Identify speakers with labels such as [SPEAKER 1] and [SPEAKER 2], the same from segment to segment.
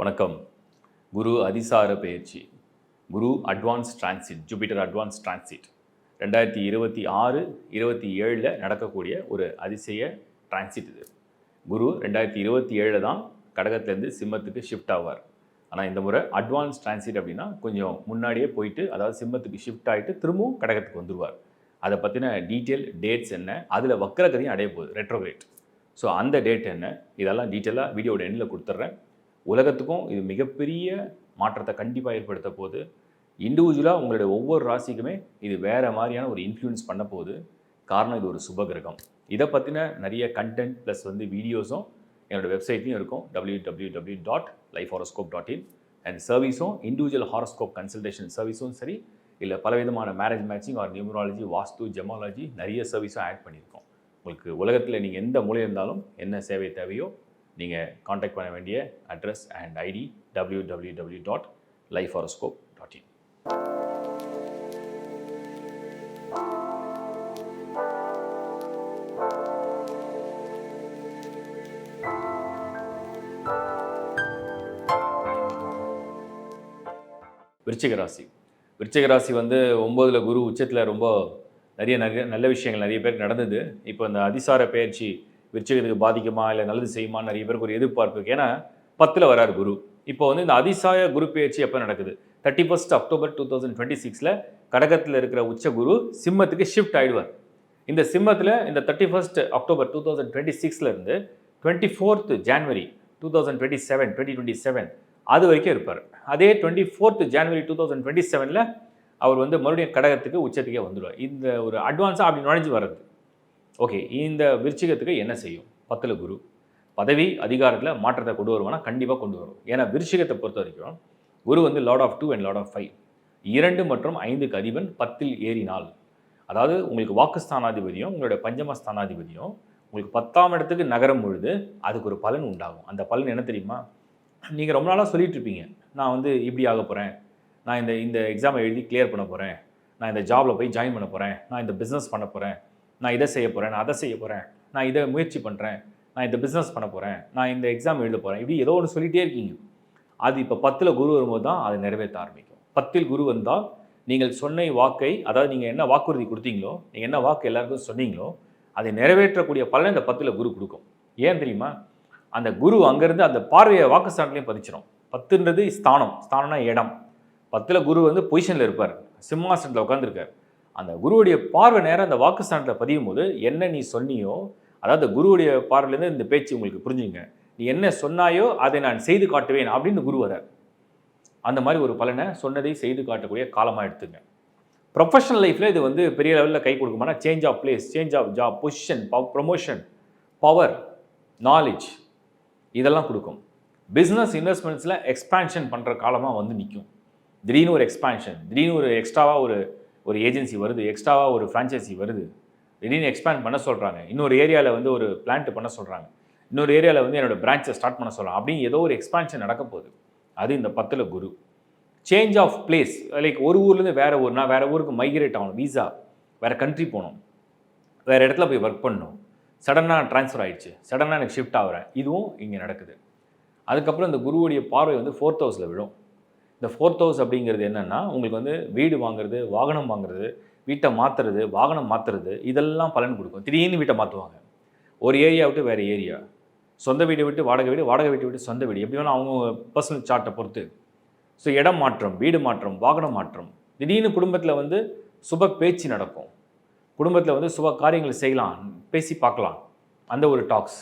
[SPEAKER 1] வணக்கம். குரு அதிசார பெயர்ச்சி, Guru advance transit, Jupiter advance transit 2026, 27 நடக்கக்கூடிய ஒரு அதிசய டிரான்சிட் இது. குரு 2027 தான் கடகத்திலேருந்து சிம்மத்துக்கு ஷிஃப்ட் ஆவார். ஆனால் இந்த முறை அட்வான்ஸ் டிரான்சிட் அப்படின்னா கொஞ்சம் முன்னாடியே போயிட்டு, அதாவது சிம்மத்துக்கு ஷிஃப்ட் ஆகிட்டு திரும்பவும் கடகத்துக்கு வந்துடுவார். அதை பற்றின டீட்டெயில் டேட்ஸ் என்ன, அதில் வக்கரகதியும் அடைய போகுது, ரெட்ரோகிரேட். ஸோ அந்த டேட் என்ன, இதெல்லாம் டீட்டெயிலாக வீடியோட எண்ணில் கொடுத்துட்றேன். உலகத்துக்கும் இது மிகப்பெரிய மாற்றத்தை கண்டிப்பாக ஏற்படுத்த போகுது. இண்டிவிஜுவலாக உங்களுடைய ஒவ்வொரு ராசிக்குமே இது வேறு மாதிரியான ஒரு இன்ஃப்ளூயன்ஸ் பண்ண போகுது. காரணம் இது ஒரு சுப கிரகம். இதை பற்றின நிறைய கண்டென்ட் ப்ளஸ் வீடியோஸும் என்னோடய வெப்சைட்லையும் இருக்கும், www.lifehoroscope.in. அண்ட் சர்வீஸும் இண்டிவிஜுவல் ஹாரோஸ்கோப் கன்சல்டேஷன் சர்வீஸும் சரி, இல்லை பலவிதமான மேரேஜ் மேட்சிங் ஆர் நியூமராலஜி, வாஸ்து, ஜெமாலஜி நிறைய சர்வீஸும் ஆட் பண்ணியிருக்கோம். உங்களுக்கு உலகத்தில் நீங்கள் எந்த மூலையில் இருந்தாலும் என்ன சேவை தேவையோ நீங்கள் காண்டாக்ட் பண்ண வேண்டிய அட்ரஸ் அண்ட் ஐடி www.lifehoroscope.in. விருச்சிக ராசி. விருச்சிக ராசி 9ல் குரு உச்சத்தில் ரொம்ப நிறைய நல்ல விஷயங்கள் நிறைய பேருக்கு நடந்தது. இப்போ இந்த அதிசார பெயர்ச்சி விருச்சிகத்துக்கு பாதிக்குமா இல்லை நல்லது செய்யுமா நிறைய பேருக்கு ஒரு எதிர்பார்ப்பு இருக்குது. ஏன்னா 10ல் வரார் குரு. இப்போ இந்த அதிசாய குரு பெயர்ச்சி எப்போ நடக்குது? 31 அக்டோபர் 2026 கடகத்தில் இருக்கிற உச்ச குரு சிம்மத்துக்கு ஷிஃப்ட் ஆகிடுவார். இந்த சிம்மத்தில் இந்த 31 அக்டோபர் 2026 இருந்து 24 ஜான்வரி 2027 அது வரைக்கும் இருப்பார். அதே 24 ஜான்வரி 2027 அவர் மறுபடியும் கடகத்துக்கு உச்சத்துக்கே வந்துடுவார். இந்த ஒரு அட்வான்ஸாக அப்படி நுழைஞ்சு வர்றது. ஓகே, இந்த விருச்சிகத்துக்கு என்ன செய்யும்? 10ல் குரு பதவி அதிகாரத்தில் மாற்றத்தை கொண்டு வருவானா? கண்டிப்பாக கொண்டு வரும். ஏன்னா விருச்சிகத்தை பொறுத்த வரைக்கும் Guru lord of 2 and lord of 5, 2 மற்றும் 5க்கு அதிபன் 10ல் ஏறினால், அதாவது உங்களுக்கு வாக்குஸ்தானாதிபதியும் உங்களுடைய பஞ்சமஸ்தானாதிபதியும் உங்களுக்கு 10ஆம் இடத்துக்கு நகரம் பொழுது அதுக்கு ஒரு பலன் உண்டாகும். அந்த பலன் என்ன தெரியுமா? நீங்கள் ரொம்ப நாளாக சொல்லிட்டு இருப்பீங்க, நான் இப்படி ஆக போகிறேன், நான் இந்த எக்ஸாமை எழுதி கிளியர் பண்ண போகிறேன், நான் இந்த ஜாபில் போய் ஜாயின் பண்ண போகிறேன், நான் இந்த பிஸ்னஸ் பண்ண போகிறேன், நான் இதை செய்ய போகிறேன், நான் அதை செய்ய போகிறேன், நான் இதை முயற்சி பண்ணுறேன், நான் இந்த பிஸ்னஸ் பண்ண போகிறேன், நான் இந்த எக்ஸாம் எழுத போகிறேன், இப்படி ஏதோ ஒன்று சொல்லிகிட்டே இருக்கீங்க. அது இப்போ 10ல் குரு வரும்போது தான் அது நிறைவேற்ற ஆரம்பிக்கும். 10ல் குரு வந்தால் நீங்கள் சொன்ன வாக்கை, அதாவது நீங்கள் என்ன வாக்குறுதி கொடுத்தீங்களோ, நீங்கள் என்ன வாக்கு எல்லாருக்கும் சொன்னீங்களோ அதை நிறைவேற்றக்கூடிய பலன் இந்த 10ல் குரு கொடுக்கும். ஏன் தெரியுமா? அந்த குரு அங்கேருந்து அந்த பார்வையை வாக்குஸ்தானத்துலேயும் பதிச்சிடும். 10ன்றது ஸ்தானம், ஸ்தானம்னா இடம். 10ல் குரு பொசிஷனில் இருப்பார், சிம்மாசனத்தில் உட்காந்துருக்கார். அந்த குருவுடைய பார்வை நேரம் அந்த வாக்குஸ்தானத்தில் பதியும் போது என்ன நீ சொன்னியோ, அதாவது குருவுடைய பார்வையிலேருந்து இந்த பேச்சு உங்களுக்கு புரிஞ்சுங்க, நீ என்ன சொன்னாயோ அதை நான் செய்து காட்டுவேன் அப்படின்னு குரு வரார். அந்த மாதிரி ஒரு பலனை சொன்னதை செய்து காட்டக்கூடிய காலமாக எடுத்துங்க. ப்ரொஃபஷனல் லைஃப்பில் இது பெரிய லெவலில் கை கொடுக்குமானா change of place, change of job, position, promotion, power, knowledge இதெல்லாம் கொடுக்கும். பிஸ்னஸ் இன்வெஸ்ட்மெண்ட்ஸில் எக்ஸ்பேன்ஷன் பண்ணுற காலமாக நிற்கும். திடீர்னு ஒரு எக்ஸ்பேன்ஷன், திடீர்னு ஒரு எக்ஸ்ட்ராவாக ஒரு ஏஜென்சி வருது, எக்ஸ்ட்ராவாக ஒரு ஃப்ரான்ச்சைசி வருது, திடீர்னு எக்ஸ்பேண்ட் பண்ண சொல்கிறாங்க, இன்னொரு ஏரியாவில் ஒரு பிளான்ட் பண்ண சொல்கிறாங்க, இன்னொரு ஏரியாவில் என்னோடய பிரான்ச்சை ஸ்டார்ட் பண்ண சொல்கிறாங்க, அப்படின்னு ஏதோ ஒரு எக்ஸ்பேன்ஷன் நடக்க போகுது. அது இந்த 10ல் குரு. சேஞ்ச் ஆஃப் பிளேஸ், லைக் ஒரு ஊர்லேருந்து வேறு ஊர், நான் வேறு ஊருக்கு மைக்ரேட் ஆகணும், வீசா, வேறு கண்ட்ரி போகணும், வேறு இடத்துல போய் ஒர்க் பண்ணணும், சடனாக ட்ரான்ஸ்ஃபர் ஆகிடுச்சு, சடனாக எனக்கு ஷிஃப்ட் ஆகிறேன், இதுவும் இங்கே நடக்குது. அதுக்கப்புறம் இந்த குருவுடைய பார்வை 4th ஹவுஸில் விழும். இந்த 4th ஹவுஸ் அப்படிங்கிறது என்னென்னா, உங்களுக்கு வீடு வாங்குறது, வாகனம் வாங்குறது, வீட்டை மாற்றுறது, வாகனம் மாற்றுறது, இதெல்லாம் பலன் கொடுக்கும். திடீர்னு வீட்டை மாற்றுவாங்க, ஒரு ஏரியா விட்டு வேறு ஏரியா, சொந்த வீடை விட்டு வாடகை வீடு, வாடகை வீட்டை விட்டு சொந்த வீடு, எப்படி வேணால் அவங்க பர்சனல் சார்ட்டை பொறுத்து. ஸோ இடம் மாற்றம், வீடு மாற்றம், வாகனம் மாற்றம், திடீர்னு குடும்பத்தில் சுப பேச்சு நடக்கும், குடும்பத்தில் சுப காரியங்களை செய்யலாம், பேசி பார்க்கலாம், அந்த ஒரு டாக்ஸ்.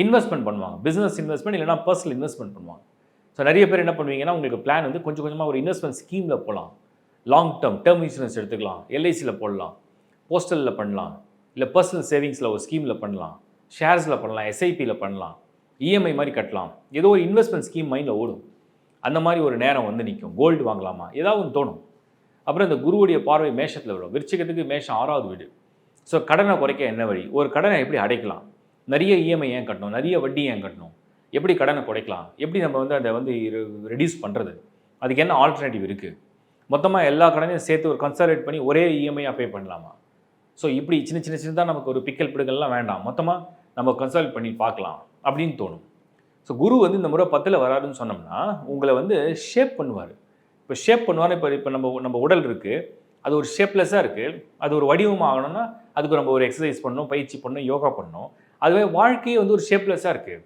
[SPEAKER 1] இன்வெஸ்ட்மெண்ட் பண்ணுவாங்க, பிஸ்னஸ் இன்வெஸ்ட்மெண்ட் இல்லைனா பர்சனல் இன்வெஸ்ட்மெண்ட் பண்ணுவாங்க. ஸோ நிறைய பேர் என்ன பண்ணுவீங்கன்னா, உங்களுக்கு பிளான் கொஞ்சம் கொஞ்சமாக ஒரு இன்வெஸ்ட்மெண்ட் ஸ்கீமில் போகலாம், லாங் டேர்ம் இன்சூரன்ஸ் எடுத்துக்கலாம், எல்ஐசியில் போடலாம், போஸ்டலில் பண்ணலாம், இல்லை பர்சனல் சேவிங்ஸில் ஒரு ஸ்கீமில் பண்ணலாம், ஷேர்ஸில் பண்ணலாம், எஸ்ஐபியில் பண்ணலாம், இஎம்ஐ மாதிரி கட்டலாம், ஏதோ ஒரு இன்வெஸ்ட்மெண்ட் ஸ்கீம் மைண்டில் ஓடும். அந்த மாதிரி ஒரு நேரம் நிற்கும். கோல்டு வாங்கலாமா, ஏதாவது ஒன்று தோணும். அப்புறம் இந்த குருவுடைய பார்வை மேஷத்தில் விடும். விருச்சிகத்துக்கு மேஷம் 6வது வீடு. ஸோ கடனை குறைக்க என்ன வழி, ஒரு கடனை எப்படி அடைக்கலாம், நிறைய இஎம்ஐ ஏன் கட்டணும், நிறைய வட்டி ஏன் கட்டணும், எப்படி கடனை குறைக்கலாம், எப்படி நம்ம அதை ரெடியூஸ் பண்ணுறது, அதுக்கு என்ன ஆல்டர்னேட்டிவ் இருக்குது, மொத்தமாக எல்லா கடனையும் சேர்த்து ஒரு கன்சாலிடேட் பண்ணி ஒரே இஎம்ஐயாக பே பண்ணலாமா. ஸோ இப்படி சின்னதாக நமக்கு ஒரு பிக்கல் பிடுங்கள்லாம் வேண்டாம், மொத்தமாக நம்ம கன்சால்ட் பண்ணி பார்க்கலாம் அப்படின்னு தோணும். ஸோ குரு வந்து இந்த முறை 10ல் வராருன்னு சொன்னோம்னா உங்களை வந்து ஷேப் பண்ணுவார். இப்போ ஷேப் பண்ணுவார். இப்போ நம்ம நம்ம உடல் இருக்குது, அது ஒரு ஷேப்லெஸ்ஸாக இருக்குது. அது ஒரு வடிவமாக ஆகணும்னா அதுக்கு நம்ம ஒரு எக்ஸசைஸ் பண்ணணும், பயிற்சி பண்ணணும், யோகா பண்ணணும். அதுவே வாழ்க்கையே வந்து ஒரு ஷேப்லெஸ்ஸாக இருக்குது.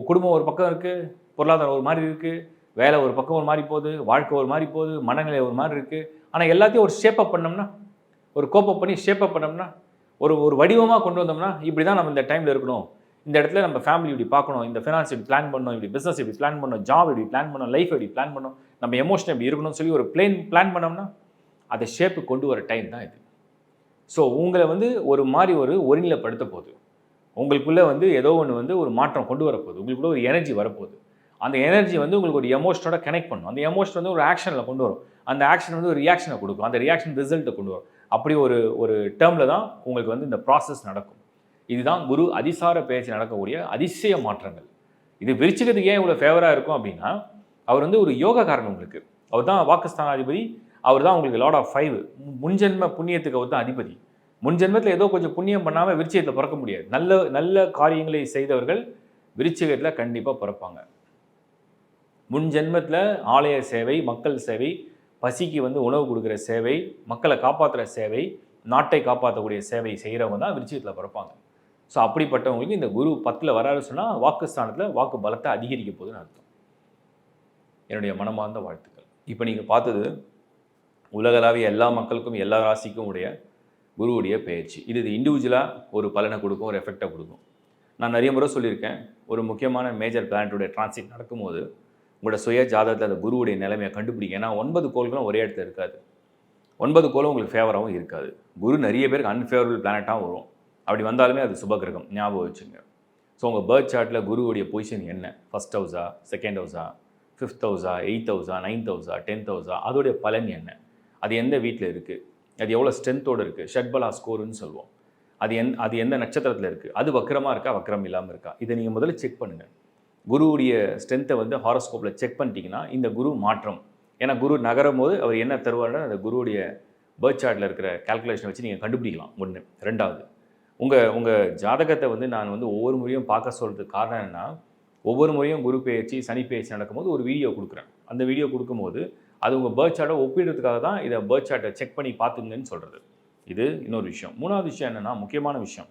[SPEAKER 1] குடும்பம் ஒரு பக்கம் இருக்குது, பொருளாதாரம் ஒரு மாதிரி இருக்குது, வேலை ஒரு பக்கம் ஒரு மாதிரி போகுது, வாழ்க்கை ஒரு மாதிரி போகுது, மனநிலை ஒரு மாதிரி இருக்குது. ஆனால் எல்லாத்தையும் ஒரு ஷேப்பப் பண்ணோம்னா, ஒரு கோப்பப் பண்ணி ஷேப்பப் பண்ணோம்னா, ஒரு ஒரு வடிவமாக கொண்டு வந்தோம்னா, இப்படி தான் நம்ம இந்த டைமில் இருக்கணும், இந்த இடத்துல நம்ம ஃபேமிலி இப்படி பார்க்கணும், இந்த ஃபினான்ஸ் இப்படி பிளான் பண்ணணும், இப்படி பிஸ்னஸ் இப்படி பிளான் பண்ணணும், ஜாப் இப்படி பிளான் பண்ணணும், லைஃப் இப்படி பிளான் பண்ணணும், நம்ம எமோஷன் இப்படி இருக்கணும்னு சொல்லி ஒரு பிளான் பண்ணோம்னா அதை ஷேப்பு கொண்டு வர டைம் தான் இது. ஸோ உங்களை வந்து ஒரு மாதிரி ஒரு ஒருநிலைப்படுத்த போகுது. உங்களுக்குள்ளே வந்து ஏதோ ஒன்று வந்து ஒரு மாற்றம் கொண்டு வரப்போகுது. உங்களுக்குள்ள ஒரு எனர்ஜி வரப்போகுது. அந்த எனர்ஜி வந்து உங்களுக்கு ஒரு எமோஷனோட கனெக்ட் பண்ணும். அந்த எமோஷன் வந்து ஒரு ஆக்ஷனில் கொண்டு வரும். அந்த ஆக்ஷன் வந்து ஒரு ரியாக்ஷனை கொடுக்கும். அந்த ரியாக்ஷன் ரிசல்ட்டை கொண்டு வரும். அப்படி ஒரு டேர்மில் தான் உங்களுக்கு வந்து இந்த ப்ராசஸ் நடக்கும். இதுதான் குரு அதிசார பெயர்ச்சி நடக்கக்கூடிய அதிசய மாற்றங்கள். இது விருச்சிகத்துக்கு ஏன் இவ்வளோ ஃபேவராக இருக்கும் அப்படின்னா, அவர் வந்து ஒரு யோகக்காரன் உங்களுக்கு. அவர் தான் வாக்குஸ்தானாதிபதி. அவர் தான் உங்களுக்கு லார்ட் ஆஃப் 5. முன்ஜென்ம புண்ணியத்துக்கு அவர் தான் அதிபதி. முன்ஜென்மத்தில் ஏதோ கொஞ்சம் புண்ணியம் பண்ணாமல் விருச்சிகத்தில் பிறக்க முடியாது. நல்ல நல்ல காரியங்களை செய்தவர்கள் விருச்சிகத்தில் கண்டிப்பாக பிறப்பாங்க. முன்ஜென்மத்தில் ஆலய சேவை, மக்கள் சேவை, பசிக்கு வந்து உணவு கொடுக்குற சேவை, மக்களை காப்பாற்றுற சேவை, நாட்டை காப்பாற்றக்கூடிய சேவை செய்கிறவங்க தான் விருச்சிகத்தில் பிறப்பாங்க. ஸோ அப்படிப்பட்டவங்களுக்கு இந்த குரு 10ல் வராரு சொன்னால் வாக்குஸ்தானத்தில் வாக்கு பலத்தை அதிகரிக்க போகுதுன்னு அர்த்தம். என்னுடைய மனமார்ந்த வாழ்த்துக்கள். இப்போ நீங்கள் பார்த்தது உலகளாவிய எல்லா மக்களுக்கும் எல்லா ராசிக்கும் உடைய குருவுடைய பெயர்ச்சி. இது இண்டிவிஜுவலாக ஒரு பலனை கொடுக்கும், ஒரு எஃபெக்டை கொடுக்கும். நான் நிறைய முறை சொல்லியிருக்கேன், ஒரு முக்கியமான மேஜர் பிளானட்டுடைய டிரான்சிட் நடக்கும்போது உங்களோட சுய ஜாதகத்தில் அந்த குருவுடைய நிலைமையை கண்டுபிடிங்க. ஏன்னா 9 கோள்களும் ஒரே இடத்துல இருக்காது. 9 கோளும் உங்களுக்கு ஃபேவராகவும் இருக்காது. குரு நிறைய பேருக்கு அன்ஃபேவரபிள் பிளானட்டாகவும் வரும். அப்படி வந்தாலுமே அது சுபகிரகம், ஞாபகம் வச்சுங்க. ஸோ உங்கள் பர்த் சார்ட்டில் குருவுடைய பொசிஷன் என்ன, first ஹவுஸா, second ஹவுஸா, 5th ஹவுஸா, 8th ஹவுஸா, 9th ஹவுஸா, 10th ஹவுஸா, அதோடைய பலன் என்ன, அது எந்த வீட்டில் இருக்குது, அது எவ்வளோ ஸ்ட்ரென்த்தோடு இருக்குது, ஷட்பலா ஸ்கோருன்னு சொல்லுவோம். அது எந்த நட்சத்திரத்தில் இருக்குது, அது வக்கரமாக இருக்கா, வக்கரம் இல்லாமல் இருக்கா, இதை நீங்கள் முதல்ல செக் பண்ணுங்கள். குருவுடைய ஸ்ட்ரென்த்தை வந்து ஹாரோஸ்கோப்பில் செக் பண்ணிட்டீங்கன்னா இந்த குரு மாற்றம். ஏன்னா குரு நகரும் போது அவர் என்ன தருவார்னா அந்த குருவுடைய பர்த் சார்ட்டில் இருக்கிற கால்குலேஷனை வச்சு நீங்கள் கண்டுபிடிக்கலாம். ஒன்று. ரெண்டாவது, உங்கள் ஜாதகத்தை வந்து நான் வந்து ஒவ்வொரு முறையும் பார்க்க சொல்கிறதுக்கு காரணம் என்னென்னா, ஒவ்வொரு முறையும் குரு பெயர்ச்சி, சனி பெயர்ச்சி நடக்கும்போது ஒரு வீடியோ கொடுக்குறேன். அந்த வீடியோ கொடுக்கும்போது அது உங்கள் பர்த் சார்ட்டை ஒப்பிடுறதுக்காக தான் இதை பர்த் சார்ட்டை செக் பண்ணி பார்த்துங்கன்னு சொல்கிறது. இது இன்னொரு விஷயம். மூணாவது விஷயம் என்னென்னா, முக்கியமான விஷயம்,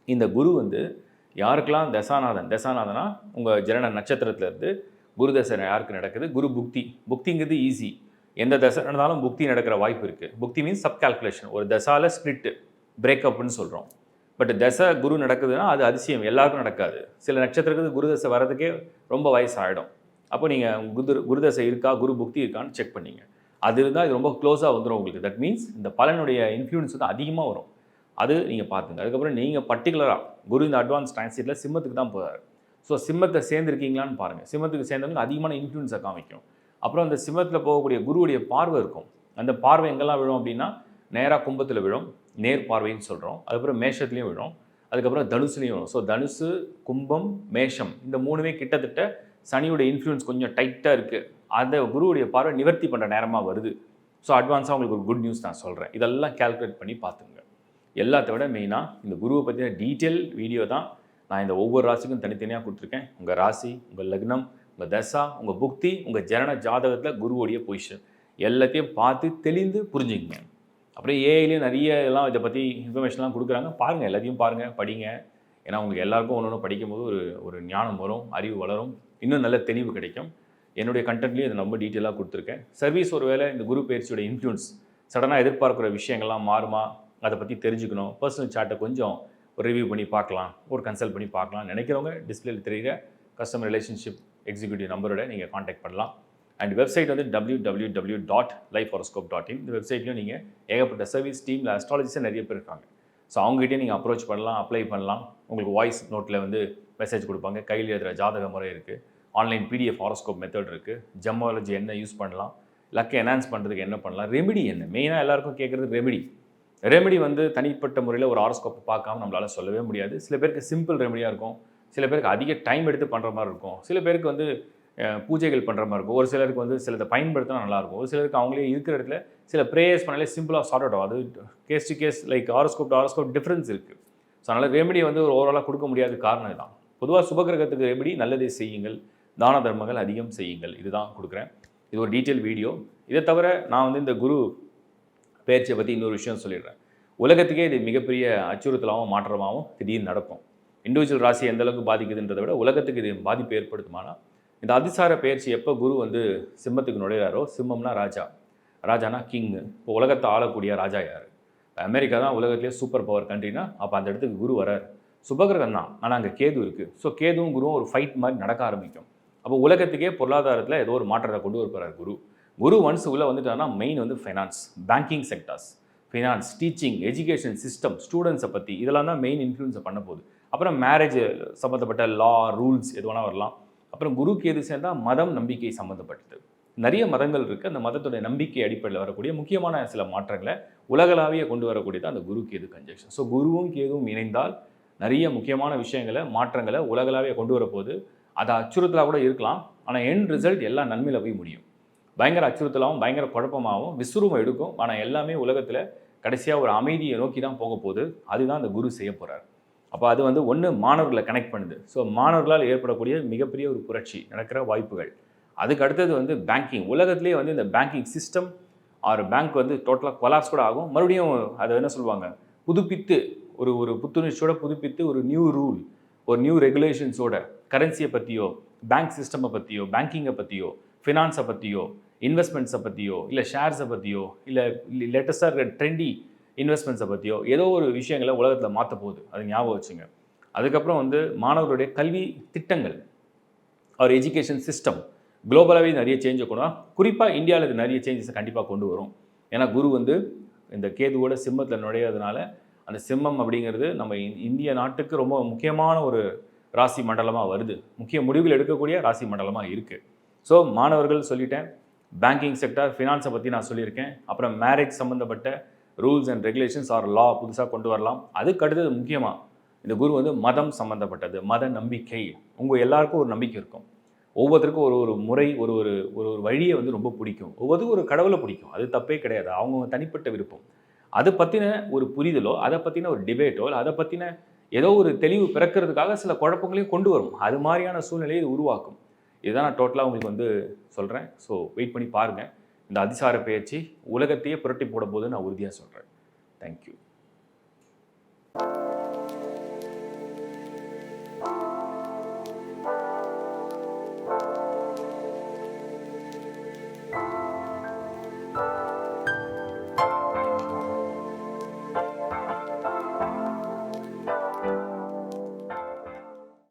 [SPEAKER 1] இந்த குரு வந்து யாருக்கெல்லாம் தசாநாதனா உங்கள் ஜனன நட்சத்திரத்திலேருந்து குரு தசை யாருக்கு நடக்குது, குரு புக்திங்கிறது ஈஸி. எந்த தசை நடந்தாலும் புக்தி நடக்கிற வாய்ப்பு இருக்குது. புக்தி மீன்ஸ் சப் கால்குலேஷன். ஒரு தசாவில் ஸ்பிளிட்டு, பிரேக்கப்னு சொல்கிறோம். பட் தசை குரு நடக்குதுன்னா அது அதிசயம், எல்லாருக்கும் நடக்காது. சில நட்சத்திரத்துக்கு குரு தசை வர்றதுக்கே ரொம்ப வயசாகிடும். அப்போ நீங்கள் குரு தசை இருக்கா, குரு புக்தி இருக்கான்னு செக் பண்ணிங்க. அது இருந்தால் இது ரொம்ப க்ளோஸாக வந்துடும் உங்களுக்கு. தட் மீன்ஸ் இந்த பலனுடைய இன்ஃப்ளூயன்ஸ் வந்து அதிகமாக வரும். அது நீங்கள் பார்த்துங்க. அதுக்கப்புறம் நீங்கள் பர்டிகுலராக குரு இந்த அட்வான்ஸ் டிரான்சிட்டில் சிம்மத்துக்கு தான் போகிறார். ஸோ சிம்மத்தை சேர்ந்துருக்கீங்களான்னு பாருங்கள். சிம்மத்துக்கு சேர்ந்தவங்க அதிகமான இன்ஃப்ளூயன்ஸை காமிக்கும். அப்புறம் அந்த சிம்மத்தில் போகக்கூடிய குருவுடைய பார்வை இருக்கும். அந்த பார்வை எங்கெல்லாம் விழும் அப்படின்னா, நேராக கும்பத்தில் விழும், நேர் பார்வைன்னு சொல்கிறோம். அதுக்கப்புறம் மேஷத்துலேயும் விழும், அதுக்கப்புறம் தனுசுலேயும் விழும். ஸோ தனுசு, கும்பம், மேஷம் இந்த மூணுமே கிட்டத்தட்ட சனியோட இன்ஃப்ளூயன்ஸ் கொஞ்சம் டைட்டாக இருக்குது. அந்த குருவுடைய பார்வை நிவர்த்தி பண்ணுற நேரமாக வருது. ஸோ அட்வான்ஸாக உங்களுக்கு ஒரு குட் நியூஸ் நான் சொல்கிறேன். இதெல்லாம் கால்குலேட் பண்ணி பார்த்துங்க. எல்லாத்த விட மெயினாக இந்த குருவை பற்றின டீட்டெயில் வீடியோ தான் நான் இந்த ஒவ்வொரு ராசிக்கும் தனித்தனியாக கொடுத்துருக்கேன். உங்கள் ராசி, உங்கள் லக்னம், உங்கள் தசா, உங்கள் புக்தி, உங்கள் ஜனன ஜாதகத்தில் குருவோடைய பொசிஷன் எல்லாத்தையும் பார்த்து தெளிந்து புரிஞ்சுக்கங்க. அப்புறம் ஏஐலேயும் நிறைய எல்லாம் இதை பற்றி இன்ஃபர்மேஷன்லாம் கொடுக்குறாங்க. பாருங்கள், எல்லாத்தையும் பாருங்கள், படிங்க. ஏன்னா உங்களுக்கு எல்லாருக்கும் ஒன்று படிக்கும்போது ஒரு ஞானம் வரும், அறிவு வளரும், இன்னும் நல்ல தெளிவு கிடைக்கும். என்னுடைய கண்டென்ட்லேயும் இதை ரொம்ப டீட்டெயிலாக கொடுத்துருக்கேன். சர்வீஸ் ஒரு வேளை இந்த குரு பயிற்சியோட இன்ஃப்ளூயன்ஸ் சடனாக எதிர்பார்க்குற விஷயங்கள்லாம் மாறுமா, அதை பற்றி தெரிஞ்சுக்கணும், பர்சனல் சார்ட்டை கொஞ்சம் ஒரு ரிவ்யூ பண்ணி பார்க்கலாம், ஒரு கன்சல்ட் பண்ணி பார்க்கலாம் நினைக்கிறவங்க டிஸ்பிளேல தெரிகிற கஸ்டமர் ரிலேஷன்ஷிப் எக்ஸிக்யூட்டிவ் நம்பரோட நீங்கள் காண்டாக்ட் பண்ணலாம். அண்ட் வெப்சைட் வந்து www.lifehoroscope.in. இந்த வெப்சைட்லையும் நீங்கள் ஏகப்பட்ட சர்வீஸ் டீமில் அஸ்ட்ராலஜிஸே நிறைய பேர் இருக்காங்க. ஸோ அவங்ககிட்டே நீங்கள் அப்ரோச் பண்ணலாம், அப்ளை பண்ணலாம். உங்களுக்கு வாய்ஸ் நோட்டில் வந்து மெசேஜ் கொடுப்பாங்க. கையில் எழுதுகிற ஜாதக முறை இருக்குது, ஆன்லைன் பிடிஎஃப் ஹாரோஸ்கோப் மெத்தட் இருக்குது, ஜெமாலஜி என்ன யூஸ் பண்ணலாம், லக்கை என்ஹான்ஸ் பண்ணுறதுக்கு என்ன பண்ணலாம், ரெமெடி என்ன, மெயினாக எல்லாருக்கும் கேட்குறது ரெமெடி வந்து தனிப்பட்ட முறையில் ஒரு ஹாரோஸ்கோப்பை பார்க்காம நம்மளால் சொல்லவே முடியாது. சில பேருக்கு சிம்பிள் ரெமெடியாக இருக்கும், சில பேருக்கு அதிக டைம் எடுத்து பண்ணுற மாதிரி இருக்கும், சில பேருக்கு வந்து பூஜைகள் பண்ணுற மாதிரி இருக்கும், ஒரு சிலருக்கு வந்து சிலதை பயன்படுத்தினா நல்லாயிருக்கும், ஒரு சிலருக்கு அவங்களே இருக்கிற இடத்துல சில ப்ரேயர்ஸ் பண்ணாலே சிம்பிளாக சார்ட் அவுட் ஆகும். அது case to case like horoscope to horoscope difference இருக்குது. ஸோ அதனால் ரெமெடி வந்து ஒரு ஓவராலாக கொடுக்க முடியாத காரணம் தான். பொதுவாக சுபகிரகத்துக்கு எப்படி நல்லதை செய்யுங்கள், தான தர்மங்கள் அதிகம் செய்யுங்கள், இதுதான் கொடுக்குறேன். இது ஒரு டீட்டெயில் வீடியோ. இதை தவிர நான் வந்து இந்த குரு பெயர்ச்சியை பற்றி இன்னொரு விஷயம் சொல்லிடுறேன். உலகத்துக்கே இது மிகப்பெரிய அச்சுறுத்தலாகவும் மாற்றமாகவும் திடீர்னு நடக்கும். இண்டிவிஜுவல் ராசி எந்த அளவுக்கு பாதிக்குதுன்றதை விட உலகத்துக்கு இது பாதிப்பு ஏற்படுத்துமானா, இந்த அதிசார பெயர்ச்சி எப்போ குரு வந்து சிம்மத்துக்கு நுழைகிறாரோ, சிம்மம்னா ராஜா, ராஜானா கிங்கு. இப்போ உலகத்தை ஆளக்கூடிய ராஜா யார்? அமெரிக்கா தான் உலகத்திலே சூப்பர் பவர் கண்ட்ரினா, அப்போ அந்த இடத்துக்கு குரு வரார். சுபகிரகம் தான், ஆனால் அங்கே கேது இருக்குது. ஸோ கேதுவும் குருவும் ஒரு ஃபைட் மாதிரி நடக்க ஆரம்பிக்கும். அப்போ உலகத்துக்கே பொருளாதாரத்தில் ஏதோ ஒரு மாற்றத்தை கொண்டு வரப்போகிறார் குரு. குரு ஒன்ஸ் உள்ளே வந்துட்டாங்கன்னா மெயின் வந்து finance, banking sectors, finance, teaching, education system, ஸ்டூடெண்ட்ஸை பற்றி இதெல்லாம் தான் மெயின் இன்ஃப்ளூயன்ஸை பண்ண போகுது. அப்புறம் மேரேஜ் சம்மந்தப்பட்ட லா, ரூல்ஸ் எது வேணால் வரலாம். அப்புறம் குருக்கு எது சேர்ந்தால் மதம், நம்பிக்கை சம்மந்தப்பட்டது. நிறைய மதங்கள் இருக்குது. அந்த மதத்துடைய நம்பிக்கை அடிப்படையில் வரக்கூடிய முக்கியமான சில மாற்றங்களை உலகளாவிய கொண்டு வரக்கூடியது அந்த குரு கேது கன்ஜெக்ஷன். ஸோ குருவும் கேதுவும் இணைந்தால் நிறைய முக்கியமான விஷயங்களை, மாற்றங்களை உலகளாவிய கொண்டு வரப்போது. அது அச்சுறுத்தலாக கூட இருக்கலாம், ஆனால் எண்ட் ரிசல்ட் எல்லாம் நன்மையில் போய் முடியும். பயங்கர அச்சுறுத்தலாகவும் பயங்கர குழப்பமாகவும் விஸ்வரூபம் எடுக்கும், ஆனால் எல்லாமே உலகத்தில் கடைசியாக ஒரு அமைதியை நோக்கி தான் போக போகுது. அதுதான் அந்த குரு செய்ய போகிறார். அப்போ அது வந்து ஒன்று மாணவர்களை கனெக்ட் பண்ணுது. ஸோ மாணவர்களால் ஏற்படக்கூடிய மிகப்பெரிய ஒரு புரட்சி நடக்கிற வாய்ப்புகள். அதுக்கு அடுத்தது வந்து பேங்கிங். உலகத்திலே வந்து இந்த பேங்கிங் சிஸ்டம் ஆர் பேங்க் வந்து டோட்டலாக கொலாப்ஸ் கூட ஆகும். மறுபடியும் அதை என்ன சொல்லுவாங்க, புதுப்பித்து ஒரு ஒரு புத்துணர்ச்சியோட புதுப்பித்து ஒரு நியூ ரூல், ஒரு நியூ ரெகுலேஷன்ஸோட கரன்சியை பற்றியோ, பேங்க் சிஸ்டமை பற்றியோ, பேங்கிங்கை பற்றியோ, ஃபினான்ஸை பற்றியோ, இன்வெஸ்ட்மெண்ட்ஸை பற்றியோ, இல்லை ஷேர்ஸை பற்றியோ, இல்லை லேட்டஸ்ட்டாக இருக்கிற ட்ரெண்டி இன்வெஸ்ட்மெண்ட்ஸை பற்றியோ ஏதோ ஒரு விஷயங்களை உலகத்தில் மாற்ற போகுது. அது ஞாபகம் வச்சுங்க. அதுக்கப்புறம் வந்து மாணவர்களுடைய கல்வி திட்டங்கள், அவர் எஜுகேஷன் சிஸ்டம் குளோபலாகவே நிறைய சேஞ்சை கொண்டு வரும். குறிப்பாக இந்தியாவில் இது நிறைய சேஞ்சஸை கண்டிப்பாக கொண்டு வரும். ஏன்னா குரு வந்து இந்த கேதுவோட சிம்மத்தில் நுழையிறதுனால அந்த சிம்மம் அப்படிங்கிறது நம்ம இந்திய நாட்டுக்கு ரொம்ப முக்கியமான ஒரு ராசி மண்டலமாக வருது. முக்கிய முடிவுகள் எடுக்கக்கூடிய ராசி மண்டலமாக இருக்குது. ஸோ மாணவர்கள் சொல்லிட்டேன், பேங்கிங் செக்டார், ஃபினான்ஸை பற்றி நான் சொல்லியிருக்கேன். அப்புறம் மேரேஜ் சம்மந்தப்பட்ட ரூல்ஸ் அண்ட் ரெகுலேஷன்ஸ் ஆர் லா புதுசாக கொண்டு வரலாம். அதுக்கு அடுத்தது முக்கியமாக இந்த குரு வந்து மதம் சம்மந்தப்பட்டது, மத நம்பிக்கை. உங்கள் எல்லாருக்கும் ஒரு நம்பிக்கை இருக்கும். ஒவ்வொருத்தருக்கும் ஒரு ஒரு முறை, ஒரு ஒரு ஒரு ஒரு வழியை வந்து ரொம்ப பிடிக்கும். ஒவ்வொருத்தருக்கும் ஒரு கடவுளை பிடிக்கும். அது தப்பே கிடையாது. அவங்க தனிப்பட்ட விருப்பம். அதை பற்றின ஒரு புரிதலோ, அதை பற்றின ஒரு டிபேட்டோ, இல்லை அதை பற்றின ஏதோ ஒரு தெளிவு பிறக்கிறதுக்காக சில குழப்பங்களையும் கொண்டு வரும். அது மாதிரியான சூழ்நிலையை இது உருவாக்கும். இதுதான் நான் டோட்டலாக உங்களுக்கு வந்து சொல்கிறேன். ஸோ வெயிட் பண்ணி பாருங்கள். இந்த அதிசார பெயர்ச்சி உலகத்தையே புரட்டி போட போது நான் உறுதியாக சொல்கிறேன். தேங்க்யூ.